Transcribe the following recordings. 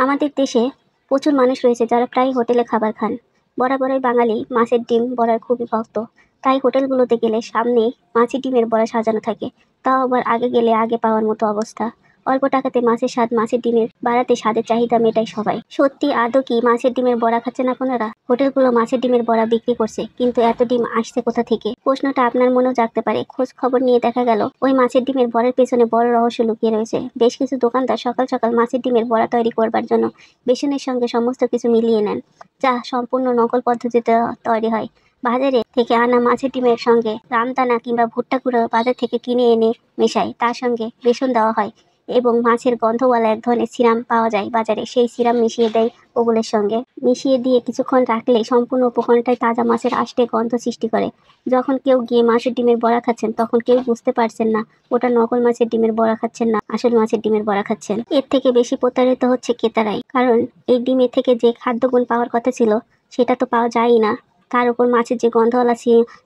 আমাদের দেশে প্রচুর মানুষ রয়েছে যারা প্রায় হোটেলে খাবার খান। বরাবরই বাঙালি মাছের ডিম বড়ার খুবই ভক্ত। তাই হোটেলগুলোতে গেলে সামনেই মাছের ডিমের বড়া সাজানো থাকে। তাও আবার আগে গেলে আগে পাওয়ার মতো অবস্থা। অল্প টাকাতে মাছের স্বাদ, মাছের ডিমের বাড়াতে স্বাদের চাহিদা মেটায় সবাই। সত্যি আদৌ কি মাছের ডিমের বড়া খাচ্ছেন আপনারা? হোটেলগুলো মাছের ডিমের বড়া বিক্রি করছে, কিন্তু এত ডিম আসছে কোথা থেকে? প্রশ্নটা আপনার মনেও জাগতে পারে। খোঁজ খবর নিয়ে দেখা গেল ওই মাছের ডিমের বড়ার পেছনে বড় রহস্য লুকিয়ে রয়েছে। বেশ কিছু দোকানদার সকাল সকাল মাছের ডিমের বড়া তৈরি করবার জন্য বেসনের সঙ্গে সমস্ত কিছু মিলিয়ে নেন, যা সম্পূর্ণ নকল পদ্ধতিতে তৈরি হয়। বাজারে থেকে আনা মাছের ডিমের সঙ্গে রামদানা কিংবা ভুট্টা গুঁড়ো বাজার থেকে কিনে এনে মেশায়, তার সঙ্গে বেসন দেওয়া হয় এবং মাছের গন্ধওয়ালা এক ধরনের সিরাম পাওয়া যায় বাজারে। সেই সিরাম মিশিয়ে দেয় ওগুলোর সঙ্গে। মিশিয়ে দিয়ে কিছুক্ষণ রাখলে সম্পূর্ণ উপকরণটাই তাজা মাছের আষ্টে গন্ধ সৃষ্টি করে। যখন কেউ গিয়ে মাছের ডিমের বড়া খাচ্ছেন, তখন কেউ বুঝতে পারছেন না ওটা নকল মাছের ডিমের বড়া খাচ্ছেন না, আসল মাছের ডিমের বড়া খাচ্ছেন। এর থেকে বেশি প্রতারিত হচ্ছে ক্রেতারাই, কারণ এই ডিমের থেকে যে খাদ্যগুণ পাওয়ার কথা ছিল সেটা তো পাওয়া যায়ই না। তার উপর মাছের যে গন্ধওয়ালা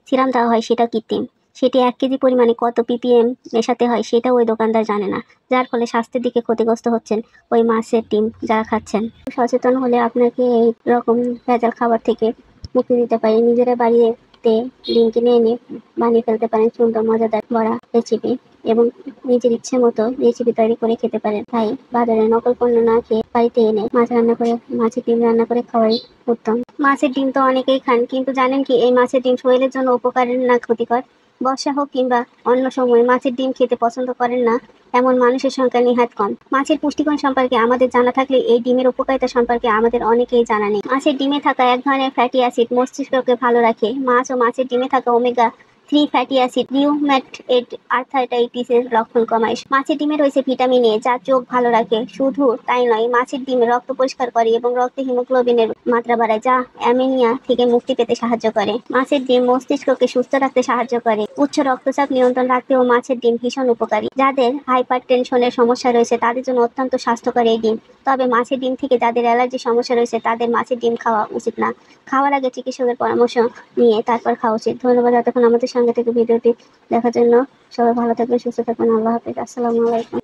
সিরাম দেওয়া হয় সেটা কৃত্রিম। সেটি 1 কেজি পরিমাণে কত ppm মেশাতে হয় সেটাও ওই দোকানদার জানে না, যার ফলে স্বাস্থ্যের দিকে ক্ষতিগ্রস্ত হচ্ছেন ওই মাছের ডিম যারা খাচ্ছেন। সচেতন হলে আপনাকে এই রকম ভেজাল খাবার থেকে মুক্তি দিতে পারে। নিজেরা বাড়িতে ডিম কিনে এনে বানিয়ে ফেলতে পারেন সুন্দর মজাদার বড়া রেসিপি, এবং নিজের ইচ্ছে মতো রেসিপি তৈরি করে খেতে পারেন। তাই বাজারে নকল পণ্য না খেয়ে বাড়িতে এনে মাছের ডিম রান্না করে খাওয়াই উত্তম। মাছের ডিম তো অনেকেই খান, কিন্তু জানেন কি এই মাছের ডিম শরীরের জন্য উপকারী না ক্ষতিকর? বর্ষা হোক কিংবা অন্য সময় মাছের ডিম খেতে পছন্দ করেন না এমন মানুষের সংখ্যা নেহাত কম। মাছের পুষ্টিগুণ সম্পর্কে আমাদের জানা থাকলে এই ডিমের উপকারিতা সম্পর্কে আমাদের অনেকেই জানা নেই। মাছের ডিমে থাকা এক ধরনের ফ্যাটি অ্যাসিড মস্তিষ্ককে ভালো রাখে। মাছ ও মাছের ডিমে থাকা ওমেগা-3 ফ্যাটি অ্যাসিড রিউম্যাটয়েড আর্থ্রাইটিসের লক্ষণ কমায়। মাছের ডিমে রয়েছে ভিটামিন এ, যা চোখ ভালো রাখে। শুধু তাই নয়, মাছের ডিম রক্ত পরিষ্কার করে এবং রক্তে হিমোগ্লোবিনের মাত্রা বাড়ায়, যা অ্যানিমিয়া থেকে মুক্তি পেতে সাহায্য করে। মাছের ডিম মস্তিষ্ককে সুস্থ রাখতে সাহায্য করে। উচ্চ রক্তচাপ নিয়ন্ত্রণ রাখতেও মাছের ডিম ভীষণ উপকারী। যাদের হাইপারটেনশনের সমস্যা রয়েছে তাদের জন্য অত্যন্ত স্বাস্থ্যকর এই ডিম। তবে মাছের ডিম থেকে যাদের অ্যালার্জির সমস্যা রয়েছে তাদের মাছের ডিম খাওয়া উচিত না। খাওয়ার আগে চিকিৎসকের পরামর্শ নিয়ে তারপর খাওয়া উচিত। ধন্যবাদ এতক্ষণ আমাদের সঙ্গে থেকে ভিডিওটি দেখার জন্য। সবাই ভালো থাকবেন, সুস্থ থাকবেন। আল্লাহ হাফেজ। আসসালামু আলাইকুম।